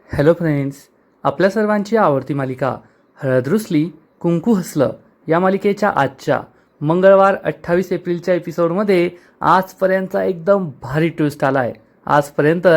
Hello friends, आपल्या सर्वांची आवडती मालिका हळद रुसली कुंकू हसलं या मालिकेच्या आजच्या मंगळवार 28 एप्रिलच्या एपिसोडमध्ये आजपर्यंतचा एकदम भारी ट्विस्ट आला आहे. आजपर्यंत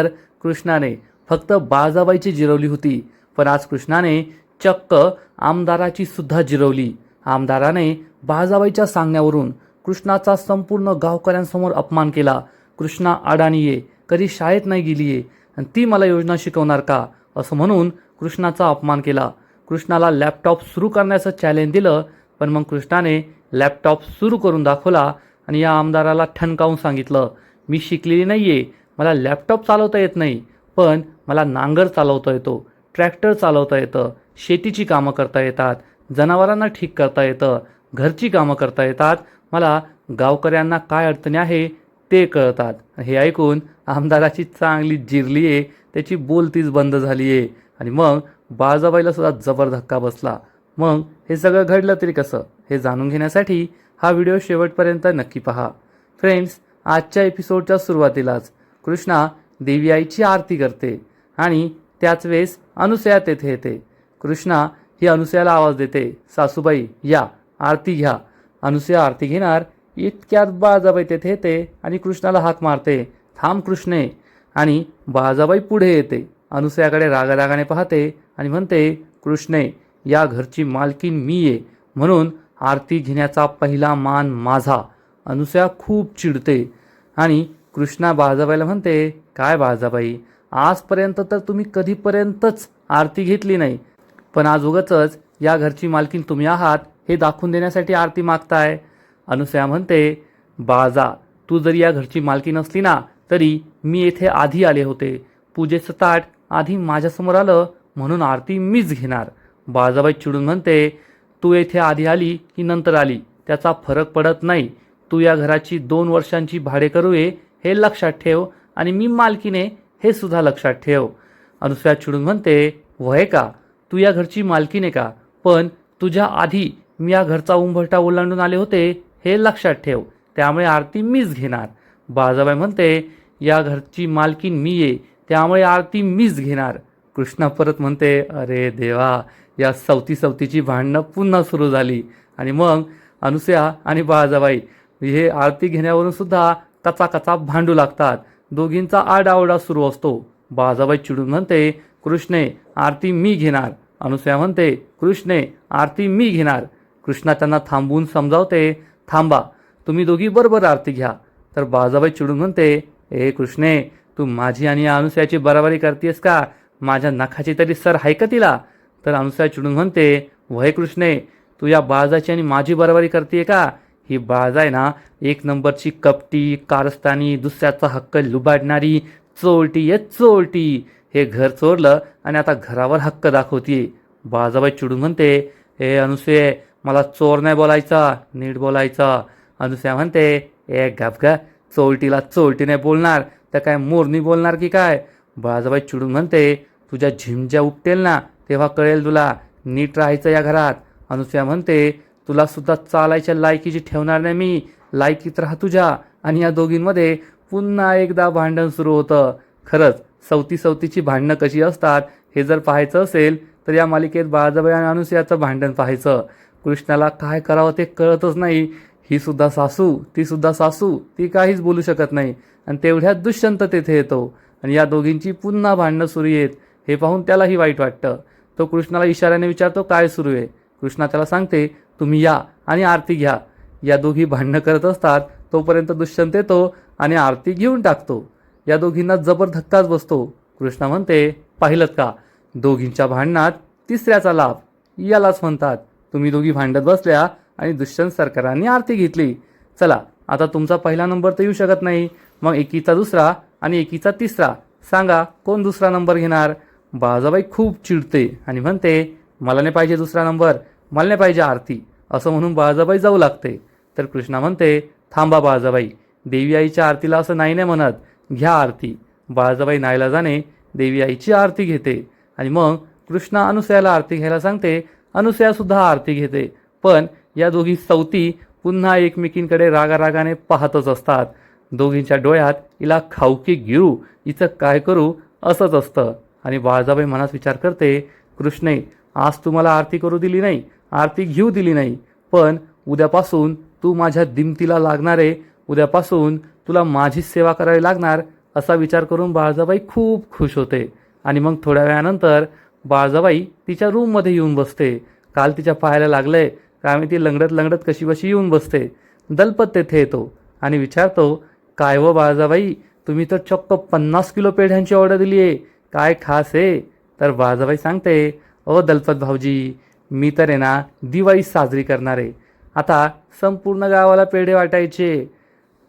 कृष्णाने फक्त बाळजाबाईची जिरवली होती, पण आज कृष्णाने चक्क आमदाराची सुद्धा जिरवली. आमदाराने बाळजाबाईच्या सांगण्यावरून कृष्णाचा संपूर्ण गावकऱ्यांसमोर अपमान केला. कृष्णा अडाणी आहे, कधी शाळेत नाही गेली आहे आणि ती मला योजना शिकवणार का, असं म्हणून कृष्णाचा अपमान केला. कृष्णाला लॅपटॉप सुरू करण्याचं चॅलेंज दिलं, पण मग कृष्णाने लॅपटॉप सुरू करून दाखवला आणि या आमदाराला ठणकावून सांगितलं, मी शिकलेली नाही आहे, मला लॅपटॉप चालवता येत नाही, पण मला नांगर चालवता येतो, ट्रॅक्टर चालवता येतं, शेतीची कामं करता येतात, जनावरांना ठीक करता येतं, घरची कामं करता येतात, मला गावकऱ्यांना काय अडचणी आहे ते कळतात. हे ऐकून आमदाराची चांगली जिरली आहे, त्याची बोलतीच बंद झाली आहे आणि मग बाळजाबाईला सुद्धा जबर धक्का बसला. मग हे सगळं घडलं तरी कसं, हे जाणून घेण्यासाठी हा व्हिडिओ शेवटपर्यंत नक्की पहा. फ्रेंड्स, आजच्या एपिसोडच्या सुरुवातीलाच कृष्णा देवी आईची आरती करते आणि त्याच वेळेस अनुसया तेथे येते. कृष्णा ही अनुसयाला आवाज देते, सासूबाई या आरती घ्या. अनुसया आरती घेणार इतक्यात बाळजाबाई तेथे येते आणि कृष्णाला हाक मारते, थांब कृष्णे. आणि बाळजाबाई पुढे येते, अनुसयाकडे रागारागाने पाहते आणि म्हणते, कृष्णे, या घरची मालकीन मी आहे, म्हणून आरती घेण्याचा पहिला मान माझा. अनुसया खूप चिडते आणि कृष्णा बाळजाबाईला म्हणते, काय बाळजाबाई, आजपर्यंत तर तुम्ही कधीपर्यंतच आरती घेतली नाही, पण आज उगाचच या घरची मालकीन तुम्ही आहात हे दाखवून देण्यासाठी आरती मागताय. अनुसया म्हणते, बाळजा, तू जरी या घरची मालकी नसली ना तरी मी येथे आधी आले होते, पूजेचं ताट आधी माझ्यासमोर आलं म्हणून आरती मीच घेणार. बाळजाबाई चिडून म्हणते, तू येथे आधी आली की नंतर आली त्याचा फरक पडत नाही, तू या घराची 2 वर्षांची भाडेकरू आहे हे लक्षात ठेव आणि मी मालकीने हे सुद्धा लक्षात ठेव. अनुसया चिडून म्हणते, वय का, तू या घरची मालकीने का, पण तुझ्या आधी मी या घरचा उंबरठा ओलांडून आले होते हे लक्षात ठेव, त्यामुळे आरती मीच घेणार. बाळजाबाई म्हणते, या घरची मालकीन मी आहे त्यामुळे आरती मीच घेणार. कृष्णा परत म्हणते, अरे देवा, या सवतीची भांडणं पुन्हा सुरू झाली आणि मग अनुसया आणि बाळजाबाई हे आरती घेण्यावरून सुद्धा कचा भांडू लागतात. दोघींचा आरडाओरडा सुरू असतो. बाळजाबाई चिडून म्हणते, कृष्णे, आरती मी घेणार. अनुसया म्हणते, कृष्णे, आरती मी घेणार. कृष्णा त्यांना थांबवून समजावते, थांबा, तुम्ही दोघी बरोबर आरती घ्या. तर बाळजाबाई चिडून म्हणते, ए कृष्णे, तू माझी आणि अनुसयाची बराबरी करतेस का, माझ्या नखाची तरी सर आहे का तिला. तर अनुसया चिडून म्हणते, वय कृष्णे, तू या बाळजाची आणि माझी बराबरी करते का, ही बाळजा आहे ना एक नंबरची कपटी, कारस्थानी, दुसऱ्याचा हक्क लुबाडणारी चोरटी आहे चोरटी. हे घर चोरलं आणि आता घरावर हक्क दाखवतीये. बाळजाबाई चिडून म्हणते, ए अनुसये, मला चोर नाही बोलायचा, नीट बोलायचा. अनुसया म्हणते, ए गप, चोरटीला चोरटीने बोलणार तर काय मोरनी बोलणार की काय. बाळजाबाई चिडून म्हणते, तुझ्या झिमज्या उपटेल ना तेव्हा कळेल तुला, नीट राहायचं या घरात. अनुसया म्हणते, तुला सुद्धा चालायच्या लायकीची ठेवणार नाही मी, लायकीत राहा तुझ्या. आणि या दोघींमध्ये पुन्हा एकदा भांडण सुरू होतं. खरंच सवतीची भांडणं कशी असतात हे जर पाहायचं असेल तर या मालिकेत बाळजाबाई आणि अनुसयाचं भांडण पाहायचं. कृष्णाला काय करावं ते कळतच नाही, ही सुद्धा सासू, ती सुद्धा सासू, ती काहीच बोलू शकत नाही. आणि तेवढ्यात दुष्यंत तेथे येतो आणि या दोघींची पुन्हा भांडणं सुरू येत. हे पाहून त्यालाही वाईट वाटतं. तो कृष्णाला इशाऱ्याने विचारतो, काय सुरू आहे. कृष्णा त्याला सांगते, तुम्ही या आणि आरती घ्या. या दोघी भांडणं करत असतात तोपर्यंत दुष्यंत येतो आणि आरती घेऊन टाकतो. या दोघींना जबर धक्काच बसतो. कृष्णा म्हणते, पाहिलं का, दोघींच्या भांडणात तिसऱ्याचा लाभ, यालाच म्हणतात. तुम्ही दोघी भांडत बसल्या आणि दुष्यंत सरकारांनी आरती घेतली. चला, आता तुमचा पहिला नंबर तर येऊ शकत नाही, मग एकीचा दुसरा आणि एकीचा तिसरा, सांगा कोण दुसरा नंबर घेणार. बाळजाबाई खूप चिडते आणि म्हणते, मला नाही पाहिजे दुसरा नंबर, मला नाही पाहिजे आरती, असं म्हणून बाळजाबाई जाऊ लागते. तर कृष्णा म्हणते, थांबा बाळजाबाई, देवी आईच्या आरतीला असं नाही म्हणत, घ्या आरती. बाळजाबाई नाईलाजाने देवी आईची आरती घेते आणि मग कृष्णा अनुसयाला आरती घ्यायला सांगते. अनुसया सुद्धा आरती घेते, पण या दोघी सवती पुन्हा एकमेकींकडे रागारागाने पाहतच असतात. दोघींच्या डोळ्यात हिला खाऊ की गिळू, हिचं काय करू असंच असतं. आणि बाळजाबाई मनात विचार करते, कृष्णे, आज तू मला आरती करू दिली नाही, आरती घेऊ दिली नाही, पण उद्यापासून तू माझ्या दिमतीला लागणार आहे, उद्यापासून तुला माझीच सेवा करावी लागणार, असा विचार करून बाळजाबाई खूप खुश होते. आणि मग थोड्या वेळानंतर बाळजाबाई तिच्या रूममध्ये येऊन बसते. काल तिच्या पाहायला लागलंय का आम्ही ती लंगडत लंगडत कशी बशी येऊन बसते. दलपत तेथे येतो आणि विचारतो, काय व बाळजाबाई, तुम्ही तर चक्क 50 किलो पेढ्यांची ऑर्डर दिली आहे, काय खास आहे? तर बाळजाबाई सांगते, ओ दलपत भाऊजी, मी तर आहे ना दिवाळी साजरी करणार आहे, आता संपूर्ण गावाला पेढे वाटायचे.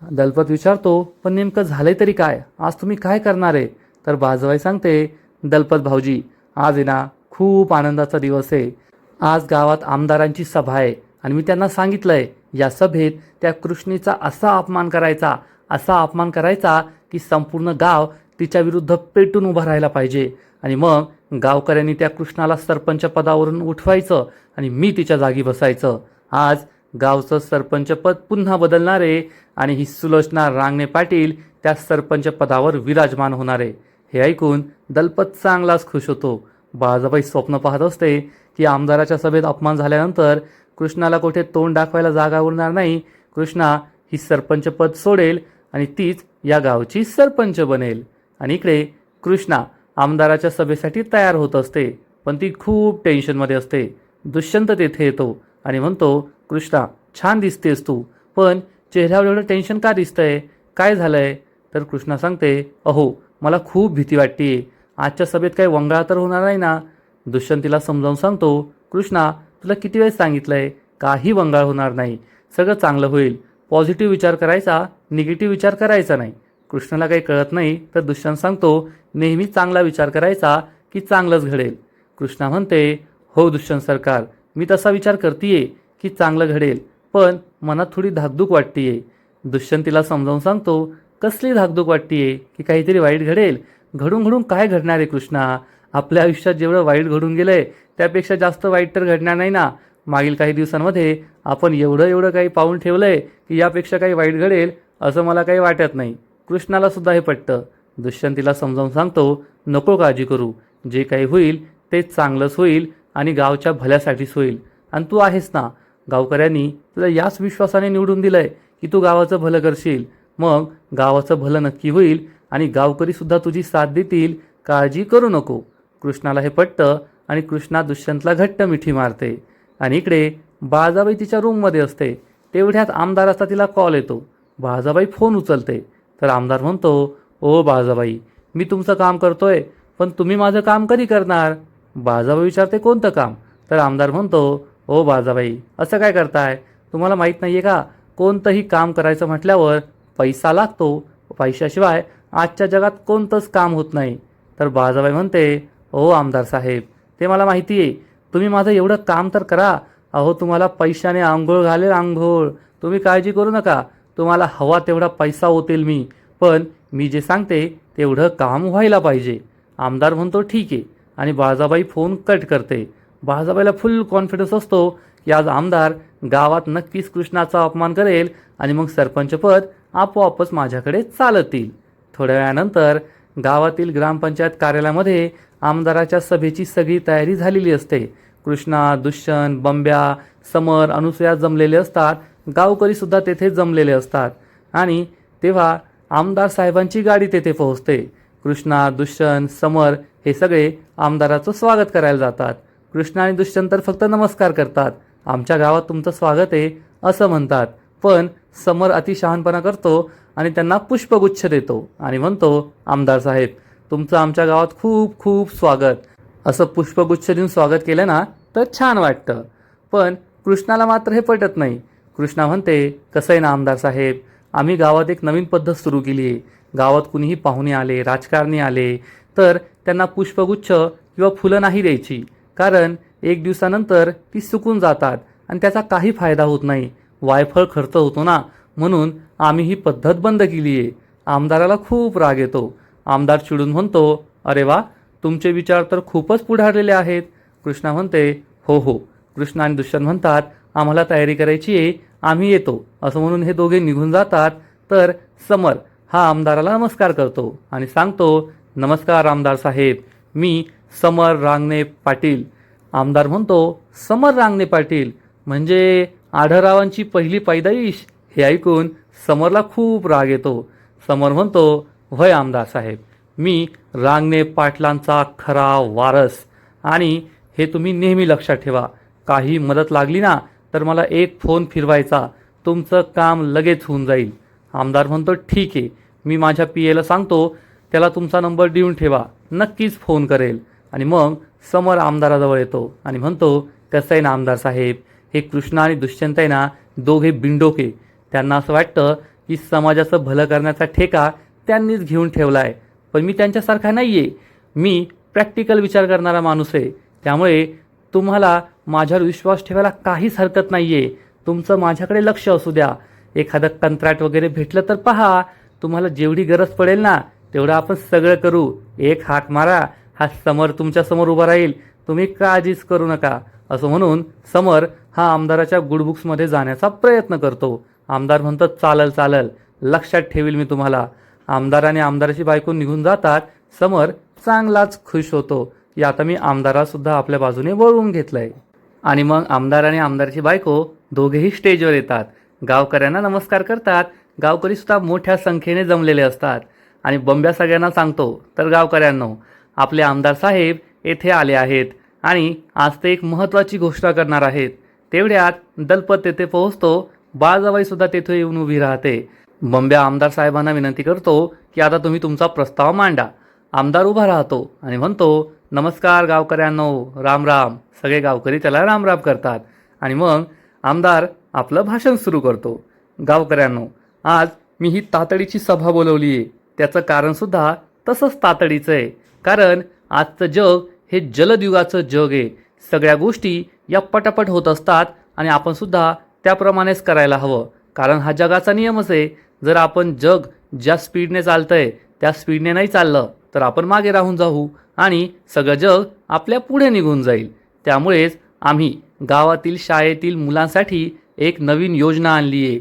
दलपत विचारतो, पण नेमकं झालंय तरी काय, आज तुम्ही काय करणार आहे? तर बाळजाबाई सांगते, दलपत भाऊजी, आज आहे ना खूप आनंदाचा दिवस आहे, आज गावात आमदारांची सभा आहे आणि मी त्यांना सांगितलंय या सभेत त्या कृष्णेचा असा अपमान करायचा की संपूर्ण गाव तिच्या विरुद्ध पेटून उभं राहायला पाहिजे आणि मग गावकऱ्यांनी त्या कृष्णाला सरपंच पदावरून उठवायचं आणि मी तिच्या जागी बसायचं. आज गावचं सरपंच पद पुन्हा बदलणार आहे आणि ही सुलोचना रांगणे पाटील त्या सरपंच पदावर विराजमान होणार आहे. हे ऐकून दलपत चांगलाच खुश होतो. बाळजाबाई स्वप्न पाहत असते की आमदाराच्या सभेत अपमान झाल्यानंतर कृष्णाला कुठे तोंड दाखवायला जागा उरणार नाही. कृष्णा ही सरपंच पद सोडेल आणि तीच या गावची सरपंच बनेल. आणि इकडे कृष्णा आमदाराच्या सभेसाठी तयार होत असते, पण ती खूप टेन्शनमध्ये असते. दुष्यंत तेथे येतो आणि म्हणतो, कृष्णा, छान दिसतेस तू, पण चेहऱ्यावर एवढं टेन्शन का दिसतंय, काय झालंय? तर कृष्णा सांगते, अहो, मला खूप भीती वाटते, आजच्या सभेत काही वंगाळ तर होणार नाही ना? दुष्यंत तिला समजावून सांगतो, कृष्णा, तुला किती वेळेस सांगितलंय, काही वंगाळ होणार नाही, सगळं चांगलं होईल, पॉझिटिव्ह विचार करायचा, निगेटिव्ह विचार करायचा नाही. कृष्णाला काही कळत नाही तर दुष्यंत सांगतो, नेहमी चांगला विचार करायचा की चांगलंच घडेल. कृष्णा म्हणते, हो दुष्यंत सरकार, मी तसा विचार करतीये की चांगलं घडेल, पण मनात थोडी धाकधूक वाटतीये. दुष्यंत तिला समजावून सांगतो, कसली धाकधूक वाटतीये की काहीतरी वाईट घडेल? घडून घडून काय घडणार आहे कृष्णा? आपल्या आयुष्यात जेवढं वाईट घडून गेलंय त्यापेक्षा जास्त वाईट तर घडणार नाही ना. मागील काही दिवसांमध्ये आपण एवढं काही पाहून ठेवलंय की यापेक्षा काही वाईट घडेल असं मला काही वाटत नाही. कृष्णाला सुद्धा हे पटतं. दुष्यंत तिला समजावून सांगतो, नको काळजी करू, जे काही होईल ते चांगलंच होईल आणि गावच्या भल्यासाठीच होईल. आणि तू आहेस ना, गावकऱ्यांनी तुला याच विश्वासाने निवडून दिलंय की तू गावाचं भलं करशील, मग गावाचं भलं नक्की होईल आणि गावकरी सुद्धा तुझी साथ देतील, काळजी करू नको. कृष्णाला हे पटतं आणि कृष्णा दुष्यंतला घट्ट मिठी मारते. आणि इकडे बाळजाबाई तिच्या रूममध्ये असते. तेवढ्यात आमदाराचा तिला कॉल येतो. बाळजाबाई फोन उचलते तर आमदार म्हणतो, ओ बाळजाबाई, मी तुमचं काम करतोय, पण तुम्ही माझं काम कधी करणार? बाळजाबाई विचारते, कोणतं काम? तर आमदार म्हणतो, ओ बाळजाबाई, असं काय करताय? तुम्हाला माहीत नाही आहे का, कोणतंही काम करायचं म्हटल्यावर पैसा लागतो, पैशाशिवाय आजच्या जगात कोणतंच काम होत नाही. तर बाळजाबाई म्हणते, ओ आमदार साहेब, ते मला माहिती आहे, तुम्ही माझं एवढं काम तर करा. अहो, तुम्हाला पैशाने आंघोळ घालेल, आंघोळ, तुम्ही काळजी करू नका, तुम्हाला हवा तेवढा पैसा ओतेल मी, पण मी जे सांगते तेवढं काम व्हायला पाहिजे. आमदार म्हणतो, ठीक आहे, आणि बाळजाबाई फोन कट करते. बाळजाबाईला फुल कॉन्फिडन्स असतो की आज आमदार गावात नक्कीच कृष्णाचा अपमान करेल आणि मग सरपंचपद आपोआपच माझ्याकडे चालत येईल. थोड्या वेळानंतर गावातील ग्रामपंचायत कार्यालयामध्ये आमदाराच्या सभेची सगळी तयारी झालेली असते. कृष्णा, दुष्यंत, बंब्या, समर, अनुसूया जमलेले असतात. गावकरी सुद्धा तेथे जमलेले असतात. आणि तेव्हा आमदार साहेबांची गाडी तेथे पोहोचते. कृष्णा, दुष्यंत, समर हे सगळे आमदाराचं स्वागत करायला जातात. कृष्णा आणि दुष्यंत तर फक्त नमस्कार करतात, आमच्या गावात तुमचं स्वागत आहे असं म्हणतात. पण समर अतिशहाणपणा करतो आणि त्यांना पुष्पगुच्छ देतो आणि म्हणतो, आमदार साहेब, तुमचं आमच्या गावात खूप खूप स्वागत. असं पुष्पगुच्छ देऊन स्वागत केलं ना तर छान वाटतं. पण कृष्णाला मात्र हे पटत नाही. कृष्णा म्हणते, कसं आहे ना आमदार साहेब, आम्ही गावात एक नवीन पद्धत सुरू केली आहे. गावात कुणीही पाहुणे आले, राजकारणी आले तर त्यांना पुष्पगुच्छ किंवा फुलं नाही द्यायची, कारण एक दिवसानंतर ती सुकून जातात आणि त्याचा काही फायदा होत नाही, वायफळ खर्च होतो ना, म्हणून आम्ही ही पद्धत बंद केली आहे. आमदाराला खूप राग येतो. आमदार चिडून म्हणतो, अरे वा, तुमचे विचार तर खूपच पुढारलेले आहेत. कृष्णा म्हणते, हो हो. कृष्णा आणि दुष्यंत म्हणतात, आम्हाला तयारी करायची आहे, आम्ही येतो, असं म्हणून हे दोघे निघून जातात. तर समर हा आमदाराला नमस्कार करतो आणि सांगतो, नमस्कार आमदार साहेब, मी समर रांगणे पाटील. आमदार म्हणतो, समर रांगणे पाटील म्हणजे आढळरावांची पहिली पैदाईश. हे ऐकून समरला खूप राग येतो. समर म्हणतो, होय आमदार साहेब, मी रांगणे पाटलांचा खरा वारस. आणि हे तुम्ही नेहमी लक्षात ठेवा. काही मदत लागली ना तर मला एक फोन फिरवायचा, तुमचं काम लगेच होऊन जाईल. आमदार म्हणतो, ठीक आहे, मी माझ्या पीएला सांगतो, त्याला तुमचा नंबर देऊन ठेवा, नक्कीच फोन करेल. आणि मग समर आमदाराजवळ येतो आणि म्हणतो, कसं आहे ना आमदार साहेब, हे कृष्णा आणि दुष्यंत आहे ना, दोघे बिंडोके. त्यांना असं वाटतं की समाजाचं भलं करण्याचा ठेका त्यांनीच घेऊन ठेवला आहे. पण मी त्यांच्यासारखा नाही आहे. मी प्रॅक्टिकल विचार करणारा माणूस आहे. त्यामुळे तुम्हाला माझ्यावर विश्वास ठेवायला काहीच हरकत नाही आहे. तुमचं माझ्याकडे लक्ष असू द्या. एखादं कंत्राट वगैरे भेटलं तर पहा. तुम्हाला जेवढी गरज पडेल ना तेवढं आपण सगळं करू. एक हाक मारा, हा समर तुमच्यासमोर उभा राहील. तुम्ही काळजीच करू नका. असं म्हणून समर हा आमदाराच्या गुडबुक्समध्ये जाण्याचा प्रयत्न करतो. आमदार म्हणतो, चालल चालल, लक्षात ठेवील मी तुम्हाला. आमदार आणि आमदाराची बायको निघून जातात. समर चांगलाच खुश होतो की आता मी आमदारासुद्धा आपल्या बाजूने वळवून घेतलंय. आणि मग आमदार आणि आमदाराची बायको दोघेही स्टेजवर येतात. गावकऱ्यांना नमस्कार करतात. गावकरी सुद्धा मोठ्या संख्येने जमलेले असतात. आणि बंब्या सगळ्यांना सांगतो, तर गावकऱ्यांनो, आपले आमदार साहेब येथे आले आहेत आणि आज ते एक महत्त्वाची घोषणा करणार आहेत. तेवढ्यात दलपत तेथे पोहोचतो. बाळजाबाई सुद्धा तेथे येऊन उभी राहते. बंब्या आमदार साहेबांना विनंती करतो की आता तुम्ही तुमचा प्रस्ताव मांडा. आमदार उभा राहतो आणि म्हणतो, नमस्कार गावकऱ्यांनो, राम राम. सगळे गावकरी त्याला राम राम करतात. आणि मग आमदार आपलं भाषण सुरू करतो. गावकऱ्यांनो, आज मी ही तातडीची सभा बोलवली आहे. त्याचं कारणसुद्धा तसंच तातडीचं आहे. कारण आजचं जग हे जलदयुगाचं जग आहे. सगळ्या गोष्टी या पटापट होत असतात आणि आपण सुद्धा त्याप्रमाणेच करायला हवं. कारण हा जगाचा नियमच आहे. जर आपण जग ज्या स्पीडने चालतंय त्या स्पीडने नाही चाललं तर आपण मागे राहून जाऊ आणि सगळं जग आपल्या पुढे निघून जाईल. त्यामुळेच आम्ही गावातील शाळेतील मुलांसाठी एक नवीन योजना आणली आहे.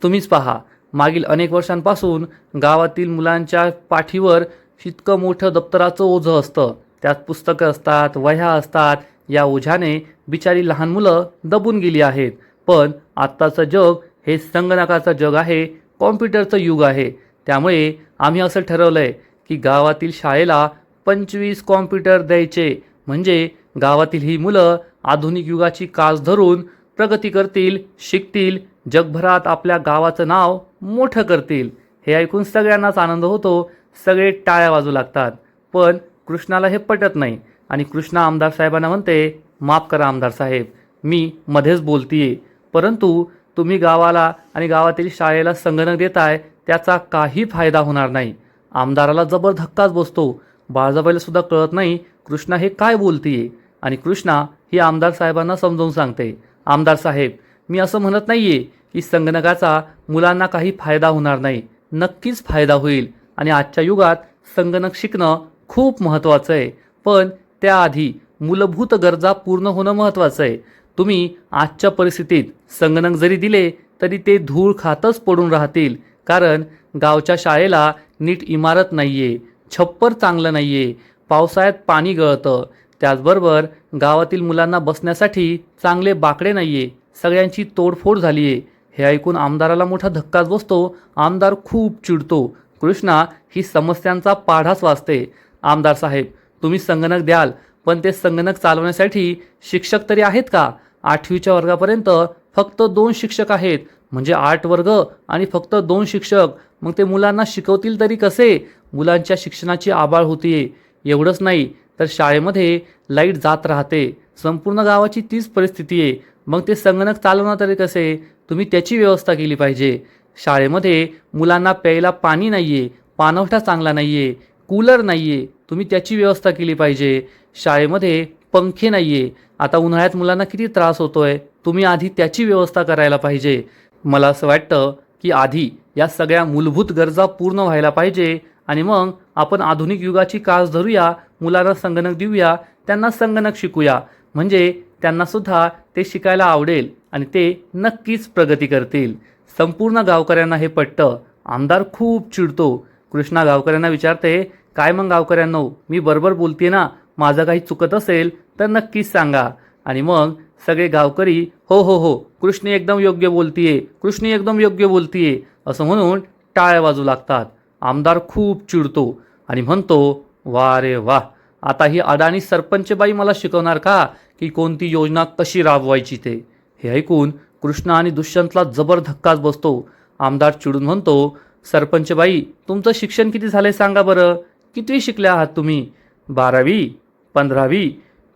तुम्हीच पहा, मागील अनेक वर्षांपासून गावातील मुलांच्या पाठीवर इतकं मोठं दप्तराचं ओझं असतं. त्यात पुस्तकं असतात, वह्या असतात. या ओझ्याने बिचारी लहान मुलं दबून गेली आहेत. पण आत्ताचं जग हे संगणकाचं जग आहे, कॉम्प्युटरचं युग आहे. त्यामुळे आम्ही असं ठरवलं आहे की गावातील शाळेला 25 कॉम्प्युटर द्यायचे. म्हणजे गावातील ही मुलं आधुनिक युगाची कास धरून प्रगती करतील, शिकतील, जगभरात आपल्या गावाचं नाव मोठं करतील. हे ऐकून सगळ्यांनाच आनंद होतो. सगळे टाळ्या वाजू लागतात. पण कृष्णाला हे पटत नाही आणि कृष्णा आमदार साहेबांना म्हणते, माफ करा आमदार साहेब, मी मध्येच बोलतीये, परंतु तुम्ही गावाला आणि गावातील शाळेला संगणक देताय त्याचा काही फायदा होणार नाही. आमदाराला जबर धक्काच बसतो. बाळजाबाईला सुद्धा कळत नाही कृष्णा हे काय बोलतीये. आणि कृष्णा ही आमदार साहेबांना समजावून सांगते, आमदार साहेब, मी असं म्हणत नाहीये की संगणकाचा मुलांना काही फायदा होणार नाही. नक्कीच फायदा होईल आणि आजच्या युगात संगणक शिकणं खूप महत्त्वाचं आहे. पण त्याआधी मूलभूत गरजा पूर्ण होणं महत्त्वाचं आहे. तुम्ही आजच्या परिस्थितीत संगणक जरी दिले तरी ते धूळ खातच पडून राहतील. कारण गावच्या शाळेला नीट इमारत नाही आहे, छप्पर चांगलं नाही आहे, पावसाळ्यात पाणी गळतं. त्याचबरोबर गावातील मुलांना बसण्यासाठी चांगले बाकडे नाही आहे. सगळ्यांची तोडफोड झाली आहे. हे ऐकून आमदाराला मोठा धक्काच बसतो. आमदार खूप चिडतो. कृष्णा ही समस्यांचा पाढाच वाचते. आमदार साहेब, तुम्ही संगणक द्याल, पण ते संगणक चालवण्यासाठी शिक्षक तरी आहेत का? 8वीच्या वर्गापर्यंत फक्त 2 शिक्षक आहेत. म्हणजे 8 वर्ग आणि फक्त 2 शिक्षक. मग ते मुलांना शिकवतील तरी कसे? मुलांच्या शिक्षणाची आबाळ होतीये. एवढंच नाही तर शाळेमध्ये लाईट जात राहते. संपूर्ण गावाची तीच परिस्थिती आहे. मग ते संगणक चालवणार तरी कसे? तुम्ही त्याची व्यवस्था केली पाहिजे. शाळेमध्ये मुलांना प्यायला पाणी नाही आहे, पाणवठा चांगला नाही आहे, कूलर नाही आहे. तुम्ही त्याची व्यवस्था केली पाहिजे. शाळेमध्ये पंखे नाही आहे. आता उन्हाळ्यात मुलांना किती त्रास होतोय. तुम्ही आधी त्याची व्यवस्था करायला पाहिजे. मला असं वाटतं की आधी या सगळ्या मूलभूत गरजा पूर्ण व्हायला पाहिजे आणि मग आपण आधुनिक युगाची कास धरूया, मुलांना संगणक देऊया, त्यांना संगणक शिकूया. म्हणजे त्यांनासुद्धा ते शिकायला आवडेल आणि ते नक्कीच प्रगती करतील. संपूर्ण गावकऱ्यांना हे पटतं. आमदार खूप चिडतो. कृष्णा गावकऱ्यांना विचारते, काय मग गावकऱ्यांनो, मी बरोबर बोलते ना? माझं काही चुकत असेल तर नक्कीच सांगा. आणि मग सगळे गावकरी हो हो हो, कृष्णी एकदम योग्य बोलतीये, कृष्णी एकदम योग्य बोलतीये असं म्हणून टाळ्या वाजू लागतात. आमदार खूप चिडतो आणि म्हणतो, वा रे वा, आता ही अडाणी सरपंचबाई मला शिकवणार का की कोणती योजना कशी राबवायची ते. हे ऐकून कृष्ण आणि दुष्यंतला जबर धक्काच बसतो. आमदार चिडून म्हणतो, सरपंचबाई, तुमचं शिक्षण किती झालंय सांगा बरं? कितवी शिकले आहात तुम्ही? 12वी? 15वी?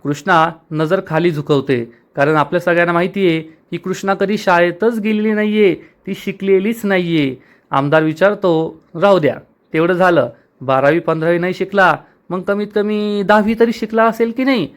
कृष्णा नजर खाली झुकवते, कारण आपल्या सगळ्यांना माहिती आहे की कृष्णा कधी शाळेतच गेलेली नाहीये, ती शिकलेलीच नाहीये. आमदार विचारतो, राहू द्या, तेवढं झालं. 12वी 15वी नाही शिकला, मग कमीत कमी 10वी तरी शिकला असेल की नाही?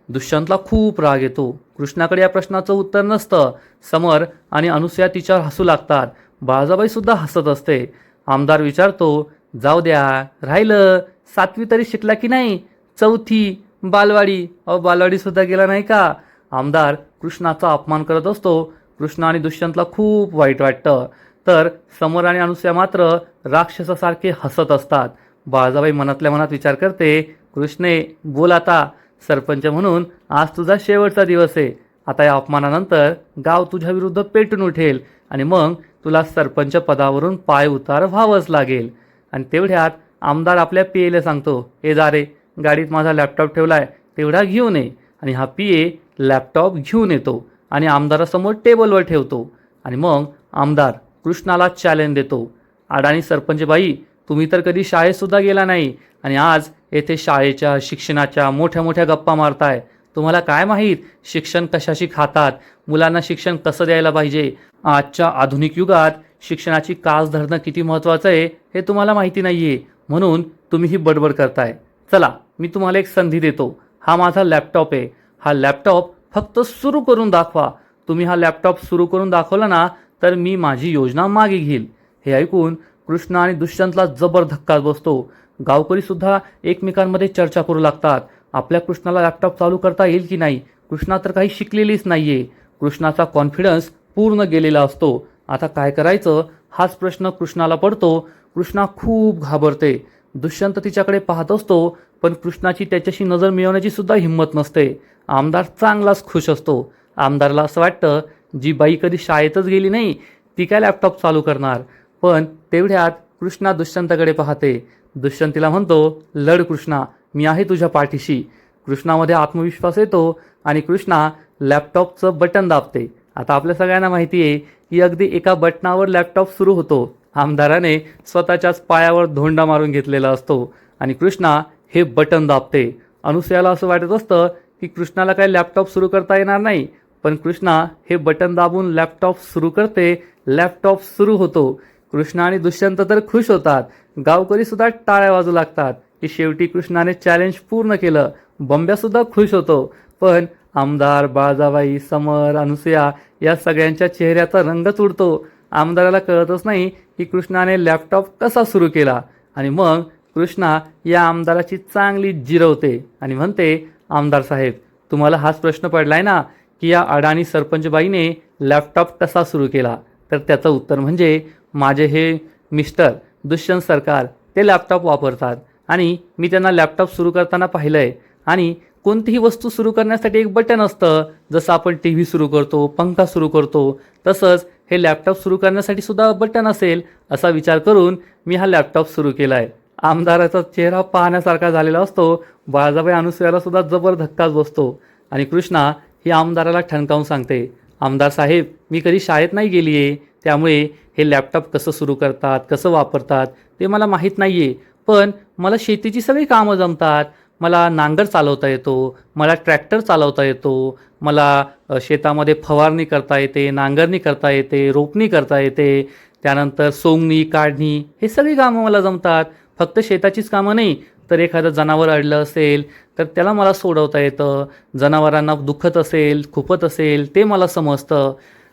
दुष्यंतला खूप राग येतो. कृष्णाकडे या प्रश्नाचं उत्तर नसतं. समर आणि अनुसया तिच्यावर हसू लागतात. बाळाबाई सुद्धा हसत असते. आमदार विचारतो, जाऊ द्या, राहिलं 7वी तरी शिकला की नाही? 4थी? बालवाडी? बालवाडी सुद्धा गेला नाही का? आमदार कृष्णाचा अपमान करत असतो. कृष्ण आणि दुष्यंतला खूप वाईट वाटतं. तर समर आणि अनुसया मात्र राक्षसासारखे हसत असतात. बाळाबाई मनातल्या मनात विचार करते, कृष्णे बोल आता, सरपंच म्हणून आज तुझा शेवटचा दिवस आहे. आता या अपमानानंतर गाव तुझ्या विरुद्ध पेटून उठेल आणि मग तुला सरपंच पदावरून पाय उतार व्हावंच लागेल. आणि तेवढ्यात आमदार आपल्या पीएला सांगतो, हे जा रे, गाडीत माझा लॅपटॉप ठेवलाय, तेवढा घेऊन ये. आणि हा पीए लॅपटॉप घेऊन येतो आणि आमदारासमोर टेबलवर ठेवतो. आणि मग आमदार कृष्णाला चॅलेंज देतो, अडाणी सरपंचबाई, तुम्ही तर कधी शाळेतसुद्धा गेला नाही आणि आज येथे शाळेच्या शिक्षणाच्या मोठ्या मोठ्या गप्पा मारताय. तुम्हाला काय माहीत शिक्षण कशाशी खातात, मुलांना शिक्षण कसं द्यायला पाहिजे. आजच्या आधुनिक युगात शिक्षणाची कास धरणं किती महत्त्वाचं आहे हे तुम्हाला माहिती नाही आहे, म्हणून तुम्ही ही बडबड करताय. चला, मी तुम्हाला एक संधी देतो. हा माझा लॅपटॉप आहे. हा लॅपटॉप फक्त सुरू करून दाखवा. तुम्ही हा लॅपटॉप सुरू करून दाखवला ना तर मी माझी योजना मागे घेईल. हे ऐकून कृष्ण आणि दुष्यंतला जबर धक्का बसतो. गावकरी सुद्धा एकमेकांमध्ये चर्चा करू लागतात. आपल्या कृष्णाला लॅपटॉप चालू करता येईल की नाही? कृष्णा तर काही शिकलेलीच नाहीये. कृष्णाचा कॉन्फिडन्स पूर्ण गेलेला असतो. आता काय करायचं हाच प्रश्न कृष्णाला पडतो. कृष्णा खूप घाबरते. दुष्यंत तिच्याकडे पाहत असतो, पण कृष्णाची त्याच्याशी नजर मिळवण्याची सुद्धा हिंमत नसते. आमदार चांगलाच खुश असतो. आमदारला असं वाटतं, जी बाई कधी शाळेतच गेली नाही ती काय लॅपटॉप चालू करणार. पण तेवढ्यात कृष्णा दुष्यंताकडे पाहते. दुष्यंतीला म्हणतो, लढ कृष्णा, मी आहे तुझ्या पाठीशी. कृष्णामध्ये आत्मविश्वास येतो आणि कृष्णा लॅपटॉपचं बटन दाबते. आता आपल्या सगळ्यांना माहिती आहे की अगदी एका बटनावर लॅपटॉप सुरू होतो. आमदाराने स्वतःच्याच पायावर धोंडा मारून घेतलेला असतो आणि कृष्णा हे बटन दाबते. अनुसयाला असं वाटत असतं की कृष्णाला काही लॅपटॉप सुरू करता येणार नाही, पण कृष्णा हे बटन दाबून लॅपटॉप सुरू करते. लॅपटॉप सुरू होतो. कृष्णा आणि दुष्यंत तर खुश होतात. गावकरी सुद्धा टाळ्या वाजू लागतात की शेवटी कृष्णाने चॅलेंज पूर्ण केलं. बंब्या सुद्धा खुश होतो. पण आमदार, बाळाबाई, समर, अनुसया या सगळ्यांच्या चेहऱ्याचा रंगच उडतो. आमदाराला कळतच नाही की कृष्णाने लॅपटॉप कसा सुरू केला. आणि मग कृष्णा या आमदाराची चांगली जिरवते आणि म्हणते, आमदार साहेब, तुम्हाला हाच प्रश्न पडलाय ना की या अडाणी सरपंचबाईने लॅपटॉप कसा सुरू केला? तर त्याचं उत्तर म्हणजे माझे हे मिस्टर दुष्यंत सरकार ते लॅपटॉप वापरतात आणि मी त्यांना लॅपटॉप सुरू करताना पाहिलं आहे. आणि कोणतीही वस्तू सुरू करण्यासाठी एक बटन असतं. जसं आपण टी व्ही सुरू करतो, पंखा सुरू करतो, तसंच हे लॅपटॉप सुरू करण्यासाठी सुद्धा बटन असेल असा विचार करून मी हा लॅपटॉप सुरू केला आहे. आमदाराचा चेहरा पाहण्यासारखा झालेला असतो. बाळाबाई अनुसयाला सुद्धा जबर धक्काच बसतो आणि कृष्णा ही आमदाराला ठणकावून सांगते, आमदार साहेब, मी कधी शाळेत नाही गेली आहे, त्यामुळे हे लॅपटॉप कसं सुरू करतात, कसं वापरतात ते मला माहीत नाही आहे. पण मला शेतीची सगळी कामं जमतात. मला नांगर चालवता येतो, मला ट्रॅक्टर चालवता येतो, मला शेतामध्ये फवारणी करता येते, नांगरणी करता येते, रोपणी करता येते, त्यानंतर सोंगणी, काढणी, हे सगळी कामं मला जमतात. फक्त शेताचीच कामं नाही, तर एखादं जनावर अडलं असेल तर त्याला मला सोडवता येतं. जनावरांना दुखत असेल, खुपत असेल ते मला समजतं.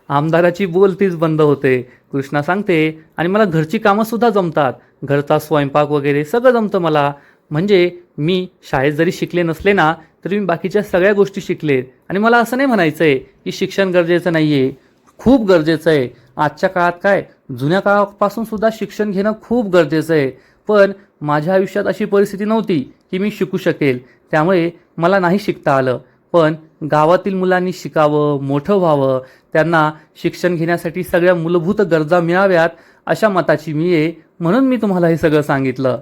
आमदाराची बोलतीच बंद होते. कृष्णा सांगते, आणि मला घरची कामंसुद्धा जमतात. घरचा स्वयंपाक वगैरे सगळं जमतं मला. म्हणजे मी शाळेत जरी शिकले नसले ना तरी मी बाकीच्या सगळ्या गोष्टी शिकले. आणि मला असं नाही म्हणायचं आहे की शिक्षण गरजेचं नाही आहे. खूप गरजेचं आहे. आजच्या काळात काय, जुन्या काळापासून सुद्धा शिक्षण घेणं खूप गरजेचं आहे. पण माझ्या आयुष्यात अशी परिस्थिती नव्हती की मी शिकू शकेल, त्यामुळे मला नाही शिकता आलं. पण गावातील मुलांनी शिकावं, मोठं व्हावं, त्यांना शिक्षण घेण्यासाठी सगळ्या मूलभूत गरजा मिळाव्यात अशा मताची मी आहे, म्हणून मी तुम्हाला हे सगळं सांगितलं.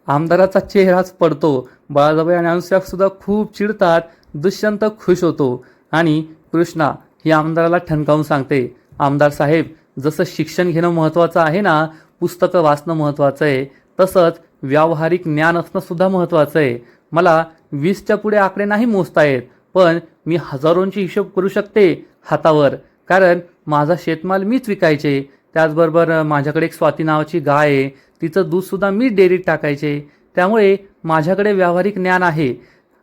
आमदाराचा चेहराच पडतो. बाळासाहेब आणि अनुसूया सुद्धा खूप चिडतात. दुष्यंत खुश होतो आणि कृष्णा ही आमदाराला ठणकावून सांगते, आमदार साहेब, जसं शिक्षण घेणं महत्त्वाचं आहे ना, पुस्तकं वाचणं महत्त्वाचं आहे, तसंच व्यावहारिक ज्ञान असणं सुद्धा महत्त्वाचं आहे. मला 20च्या पुढे आकडे नाही मोजता येत, पण मी हजारोंची हिशोब करू शकते हातावर, कारण माझा शेतमाल मीच विकायचे. त्याचबरोबर माझ्याकडे एक स्वाती नावाची गाय आहे, तिचं दूधसुद्धा मीच डेअरीत टाकायचे. त्यामुळे माझ्याकडे व्यावहारिक ज्ञान आहे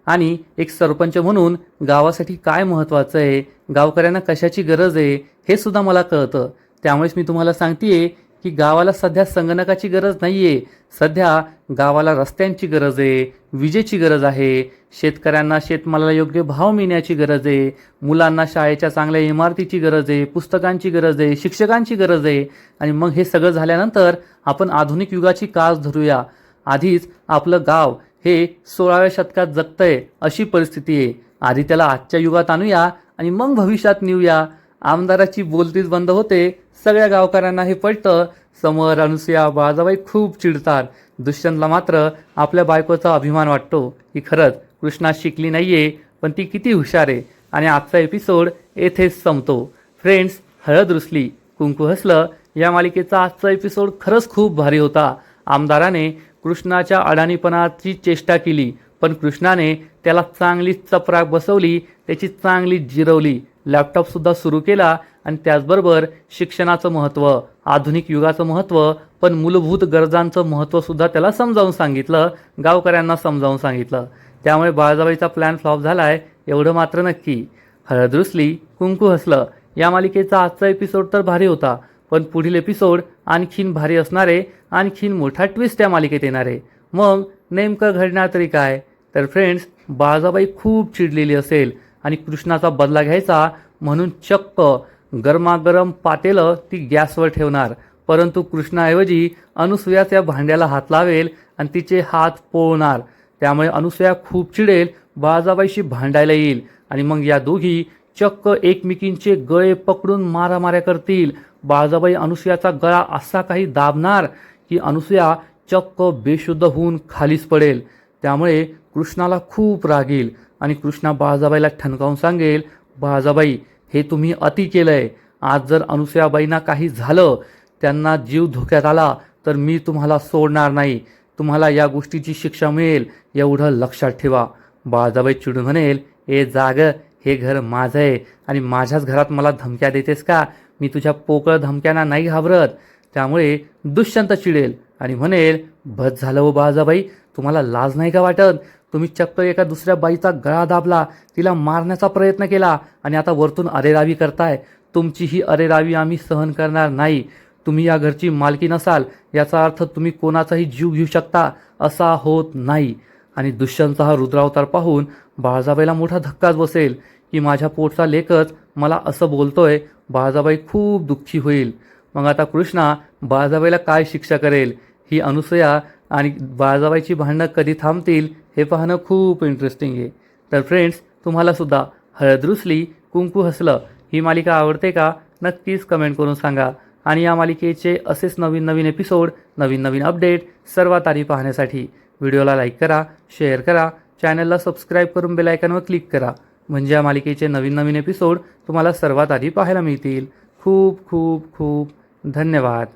आणि एक सरपंच म्हणून गावासाठी काय महत्त्वाचं आहे, गावकऱ्यांना कशाची गरज आहे, हे सुद्धा मला कळतं. त्यामुळेच मी तुम्हाला सांगतेय की गावाला सध्या संगणकाची गरज नाही आहे, सध्या गावाला रस्त्यांची गरज आहे, विजेची गरज आहे, शेतकऱ्यांना शेतमालाला योग्य भाव मिळण्याची गरज आहे, मुलांना शाळेच्या चांगल्या इमारतीची गरज आहे, पुस्तकांची गरज आहे, शिक्षकांची गरज आहे. आणि मग हे सगळं झाल्यानंतर आपण आधुनिक युगाची कास धरूया. आधीच आपलं गाव हे 16व्या शतकात जगतंय अशी परिस्थिती आहे. आधी त्याला आजच्या युगात आणूया आणि मग भविष्यात नेऊया. आमदाराची बोलतीच बंद होते. सगळ्या गावकऱ्यांना हे पटतं. समर, अनुसूया, बाळासाहेब खूप चिडतात. दुष्यंतला मात्र आपल्या बायकोचा अभिमान वाटतो की खरंच कृष्णा शिकली नाहीये, पण ती किती हुशार आहे. आणि आजचा एपिसोड येथेच संपतो. फ्रेंड्स, हळद रुसली कुंकू हसलं या मालिकेचा आजचा एपिसोड खरंच खूप भारी होता. आमदाराने कृष्णाच्या अडाणीपणाची चेष्टा केली, पण कृष्णाने त्याला चांगली चपराक बसवली, त्याची चांगली जिरवली. लॅपटॉपसुद्धा सुरू केला आणि त्याचबरोबर शिक्षणाचं महत्त्व, आधुनिक युगाचं महत्त्व, पण मूलभूत गरजांचं महत्त्वसुद्धा त्याला समजावून सांगितलं, गावकऱ्यांना समजावून सांगितलं. त्यामुळे बाळासाहेबचा प्लॅन फ्लॉप झालाय एवढं मात्र नक्की. हळद रुसली कुंकू हसलं या मालिकेचा आजचा एपिसोड तर भारी होता, पण पुढील एपिसोड आणखीन भारी असणार आहे. आणखीन मोठा ट्विस्ट या मालिकेत येणार आहे. मग नेमकं घडणार तरी काय? तर फ्रेंड्स, बाळासाहेब खूप चिडलेली असेल आणि कृष्णाचा बदला घ्यायचा म्हणून चक्क गरमागरम पातेलं ती गॅसवर ठेवणार, परंतु कृष्णाऐवजी अनुसूयाच या भांड्याला हात लावेल आणि तिचे हात पोळणार. त्यामुळे अनुसूया खूप चिडेल, बाळासाहेबांशी भांडायला येईल आणि मग या दोघी चक्क एकमेकींचे गळे पकडून मारामाऱ्या करतील. बाळासाहेब अनुसूयाचा गळा असा काही दाबणार की अनुसूया चक्क बेशुद्ध होऊन खालीच पडेल. त्यामुळे कृष्णाला खूप राग येईल आणि कृष्णा बाळासाहेबाला ठणकावून सांगेल, बाळासाहेब, हे तुम्ही अति केलंय. आज जर अनुसूयाबाईंना काही झालं, त्यांना जीव धोक्यात आला, तर मी तुम्हाला सोडणार नाही. तुम्हाला या गोष्टीची शिक्षा मिळेल, एवढं लक्षात ठेवा. बाळासाहेब चिडून म्हणेल, ए जाग, हे घर माझं आहे आणि माझ्याच घरात मला धमक्या देतेस का? मी तुझ्या पोकळ धमक्यांना नाही घाबरत. त्यामुळे दुष्यंत चिडेल आणि म्हणेल, बस झालं हो बाळासाहेब, तुम्हाला लाज नाही का वाटत? तुम्ही चक्क एका दुसऱ्या बाईचा गळा दाबला, तिला मारण्याचा प्रयत्न केला आणि आता वरतून अरेरावी करताय. तुमची ही अरेरावी आम्ही सहन करणार नाही. तुम्ही या घरची मालकी नसाल याचा अर्थ तुम्ही कोणाचाही जीव घेऊ शकता असा होत नाही. आणि दुष्यंतचा हा रुद्रावतार पाहून बाळासाहेबला मोठा धक्काच बसेल की माझ्या पोटचा लेकच मला असं बोलतोय. बाळासाहेब खूप दुःखी होईल. मग आता कृष्णा बाळासाहेबला काय शिक्षा करेल? ही अनुसूया आणि बाळासाहेबांची भांडणं कधी थांबतील हे पाहणं खूप इंटरेस्टिंग आहे. तर फ्रेंड्स, तुम्हाला सुद्धा हळद रुसली कुंकू हसलं ही मालिका आवडते का? नक्कीच कमेंट करून सांगा. आणि या मालिकेचे असेच नवीन नवीन एपिसोड, नवीन नवीन अपडेट सर्वात आधी पाहण्यासाठी व्हिडिओला लाईक करा, शेअर करा, चॅनलला सबस्क्राईब करून बेल आयकॉनवर क्लिक करा, म्हणजे या मालिकेचे नवीन नवीन एपिसोड तुम्हाला सर्वात आधी पाहायला मिळतील. खूप खूप खूप धन्यवाद.